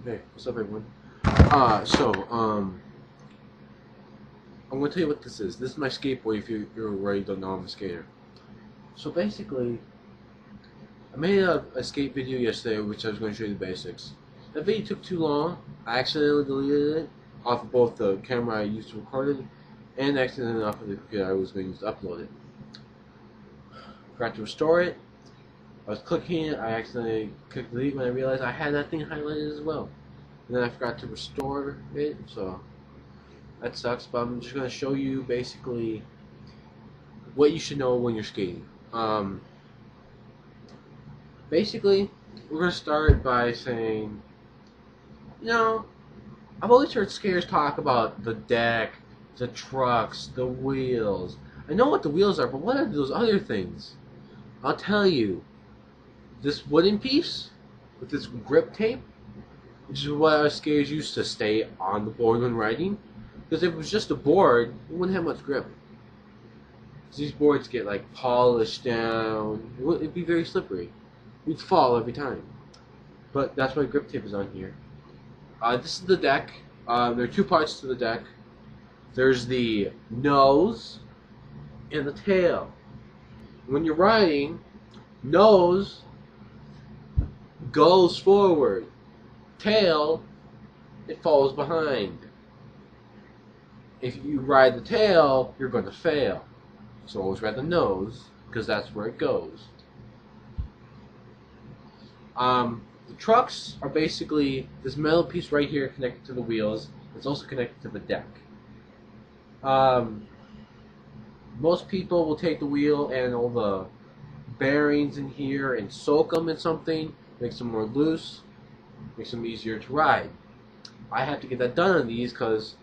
Hey, what's up, everyone? I'm gonna tell you what this is. This is my skateboard. If you already don't know, I'm a skater. So basically, I made a skate video yesterday, which I was going to show you the basics. That video took too long. I accidentally deleted it off of both the camera I used to record it and accidentally off of the computer I was going to use to upload it. Forgot to restore it. I was clicking it. I accidentally clicked delete when I realized I had that thing highlighted as well. And then I forgot to restore it, so that sucks. But I'm just going to show you basically what you should know when you're skating. Basically, we're going to start by saying, I've always heard skaters talk about the deck, the trucks, the wheels. I know what the wheels are, but what are those other things? I'll tell you. This wooden piece with this grip tape, which is what our skaters used to stay on the board when riding. Because if it was just a board, it wouldn't have much grip. These boards get like polished down. It'd be very slippery. You'd fall every time. But that's why grip tape is on here. This is the deck. There are two parts to the deck. There's the nose and the tail. When you're riding, nose goes forward. Tail, it falls behind. If you ride the tail, you're going to fail. So always ride the nose, because that's where it goes. The trucks are basically this metal piece right here connected to the wheels. It's also connected to the deck. Most people will take the wheel and all the bearings in here and soak them in something, makes them more loose, makes them easier to ride. I have to get that done on these because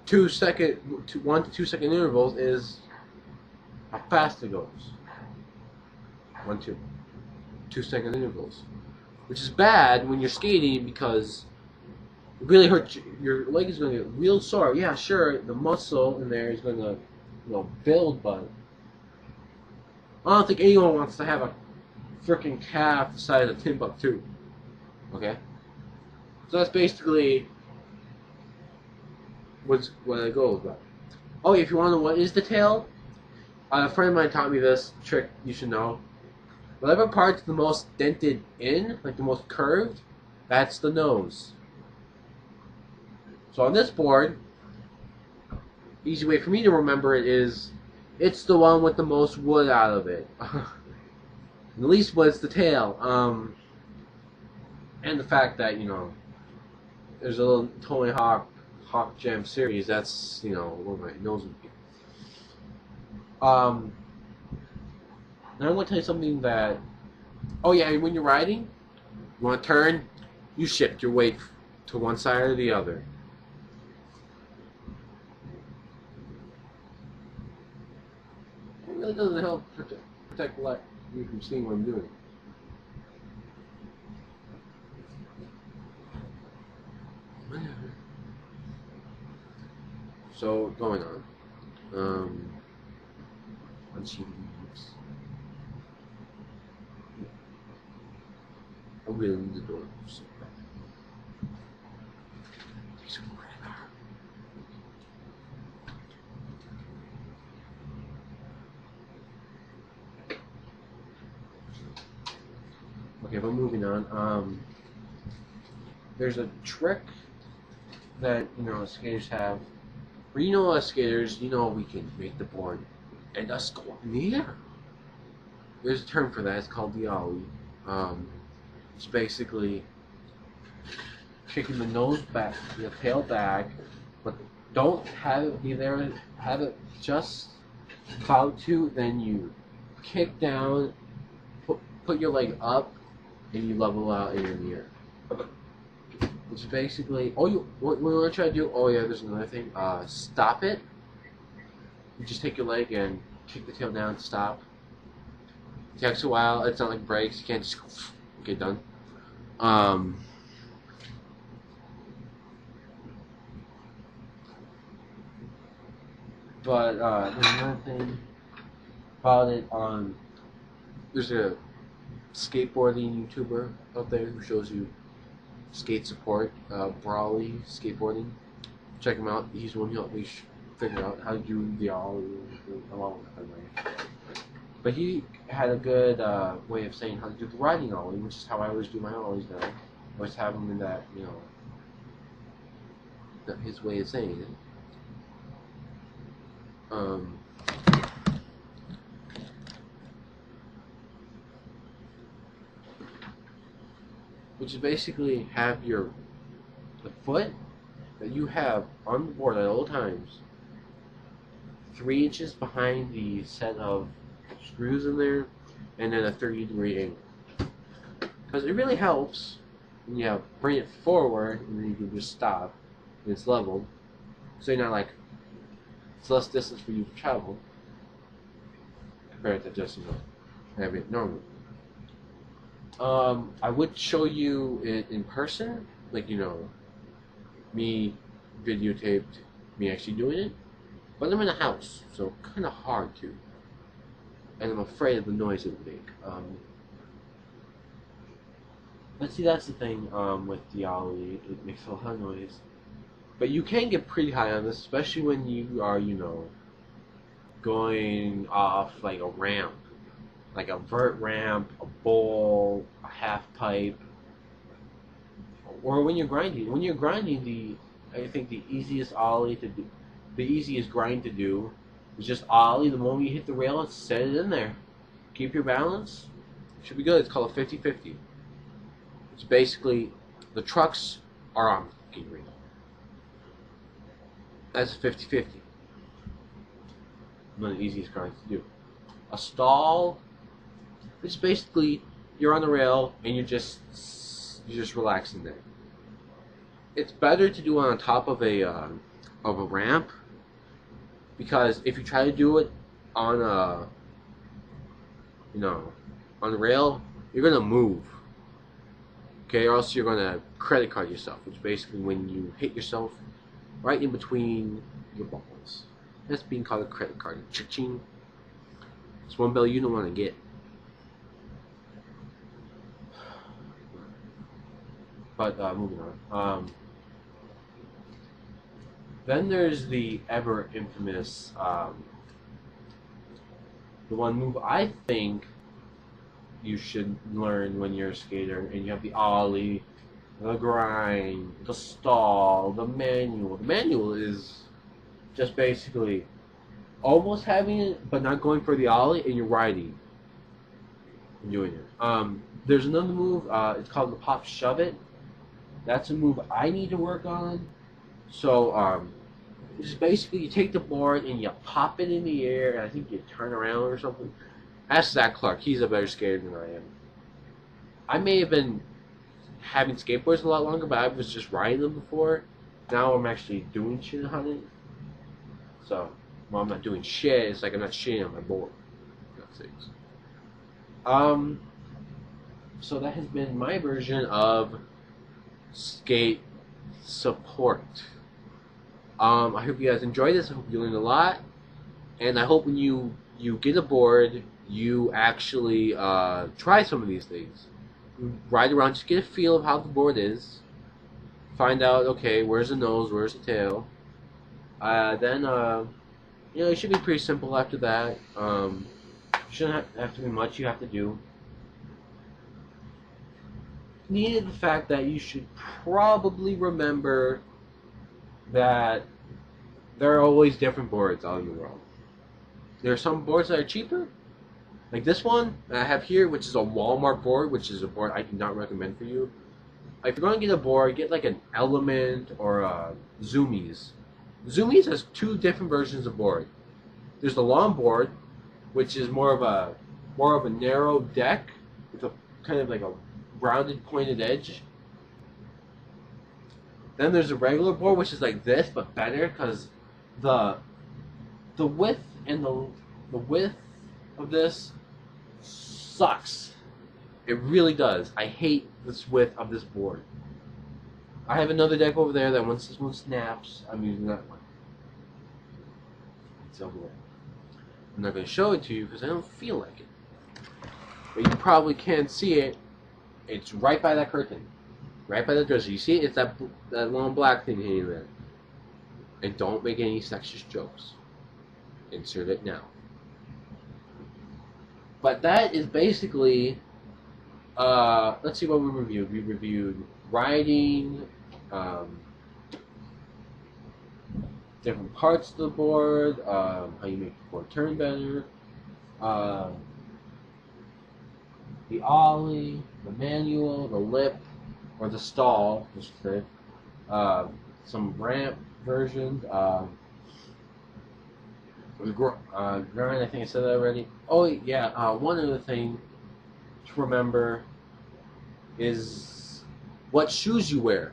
1 to 2 second intervals is how fast it goes. 2 second intervals, which is bad when you're skating because it really hurts. Your leg is going to get real sore. Yeah, sure, the muscle in there is going to, build, but I don't think anyone wants to have a freaking calf the size of Timbuktu. Okay, so that's basically what it goes about. Oh, if you want to know what is the tail, a friend of mine taught me this trick. You should know. Whatever part's the most dented in, like the most curved, that's the nose. So on this board, easy way for me to remember it is, it's the one with the most wood out of it. The least wood's the tail. And the fact that, there's a little Tony Hawk Jam series, that's, what my nose would be. Now I'm going to tell you something that, oh yeah, when you're riding, you want to turn, you shift your weight to one side or the other. It really doesn't help protect you from seeing what I'm doing. So, going on. Unshielding leaves. I really need the door so bad. Okay, but moving on. There's a trick that skaters have. Where us skaters, we can make the board and us go up in the air. There's a term for that. It's called the alg. It's basically kicking the nose back, the tail back, but don't have it be there. Have it just cloud to, then you kick down, put your leg up, and you level out and you're in the air. Which is basically, what you want to try to do, there's another thing, stop it. You just take your leg and kick the tail down, stop. It takes a while, it's not like brakes, you can't just get done. But there's another thing about it. There's a skateboarding YouTuber out there who shows you skate support, Brawley skateboarding. Check him out. He's the one who helped me figure out how to do the ollie along with him. But he had a good way of saying how to do the riding ollie, which is how I always do my ollies now. I always have him in that, you know, his way of saying it. Which is basically have the foot that you have on the board at all times 3 inches behind the set of screws in there, and then a 30-degree angle. Because it really helps when you bring it forward and then you can just stop and it's leveled. So you're not like, it's less distance for you to travel compared to just, you know, having it normal. I would show you it in person, like, you know, me videotaped me actually doing it, but I'm in a house, so kind of hard to, and I'm afraid of the noise it would make. But see, that's the thing with the ollie, it makes a lot of noise, but you can get pretty high on this, especially when you are, you know, going off like a ramp. Like a vert ramp, a bowl, a half pipe, or when you're grinding. When you're grinding, I think the easiest ollie to do, the easiest grind to do, is just ollie. The moment you hit the rail, set it in there. Keep your balance. Should be good. It's called a 50-50. It's basically the trucks are on the ring. That's a 50-50. One of the easiest grinds to do. A stall. It's basically you're on the rail and you're just relaxing there. It's better to do it on top of a ramp, because if you try to do it on a, you know, on the rail, you're gonna move. Okay, or else you're gonna credit card yourself, which basically when you hit yourself right in between your balls. That's being called a credit card. Cha-ching. It's one bill you don't want to get. But moving on. Then there's the ever infamous, the one move I think you should learn when you're a skater, and you have the ollie, the grind, the stall, the manual. The manual is just basically almost having it, but not going for the ollie, and you're riding and doing it. There's another move. It's called the pop shove it. That's a move I need to work on. So it's basically you take the board and you pop it in the air, and I think you turn around or something. Ask Zach Clark. He's a better skater than I am. I may have been having skateboards a lot longer, but I was just riding them before. Now I'm actually doing shit on it. So, well, I'm not doing shit. It's like I'm not shitting on my board. So that has been my version of skate support. I hope you guys enjoyed this. I hope you learned a lot, and I hope when you get a board, you actually try some of these things. Ride around, just get a feel of how the board is. Find out, okay, where's the nose, where's the tail. Then you know, it should be pretty simple after that. Shouldn't have to be much you have to do. Needed the fact that you should probably remember that there are always different boards out in the world. There are some boards that are cheaper, like this one that I have here, which is a Walmart board, which is a board I do not recommend for you. If you're going to get a board, get like an Element or a Zoomies. Zoomies has 2 different versions of board. There's the long board, which is more of a narrow deck with a kind of like a rounded pointed edge. Then there's a regular board, which is like this but better, because the width and the width of this sucks. It really does. I hate this width of this board. I have another deck over there that once this one snaps, I'm using that one. It's over there. I'm not going to show it to you because I don't feel like it. But you probably can't see it. It's right by that curtain. Right by the dresser. You see it? It's that long black thing hanging there. And don't make any sexist jokes. Insert it now. But that is basically, let's see what we reviewed. We reviewed writing, different parts of the board, how you make the board turn better, the ollie, the manual, the lip, or the stall, I should say, some ramp versions, grind, I think I said that already. Oh yeah, one other thing to remember is what shoes you wear.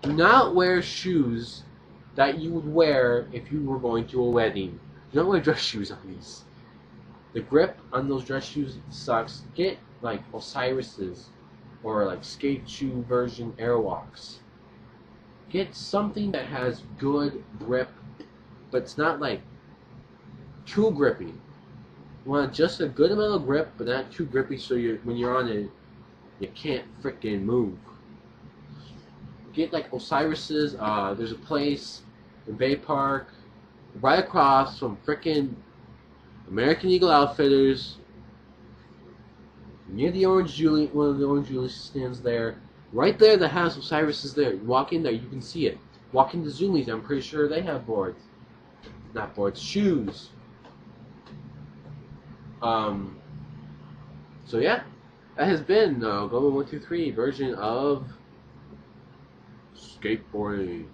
Do not wear shoes that you would wear if you were going to a wedding. Do not wear dress shoes on these. The grip on those dress shoes sucks. Get like Osiris's or like skate shoe version Airwalks. Get something that has good grip, but it's not like too grippy. You want just a good amount of grip, but not too grippy so when you're on it, you can't frickin' move. Get like Osiris's, there's a place in Bay Park, right across from frickin' American Eagle Outfitters, near the Orange Julie, one of the Orange Julie stands there. Right there, the house Osiris's there. You walk in there, you can see it. Walk into Zoomies, I'm pretty sure they have boards. Not boards, shoes. So yeah, that has been alg123 version of skateboarding.